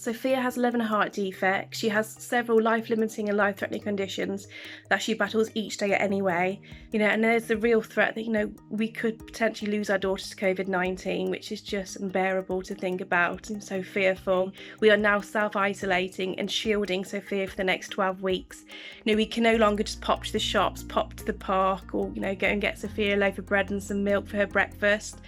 Sophia has 11 heart defects. She has several life-limiting and life-threatening conditions that she battles each day anyway. And there's the real threat that, we could potentially lose our daughter to COVID-19, which is just unbearable to think about and so fearful. We are now self-isolating and shielding Sophia for the next 12 weeks. We can no longer just pop to the shops, pop to the park, or, go and get Sophia a loaf of bread and some milk for her breakfast.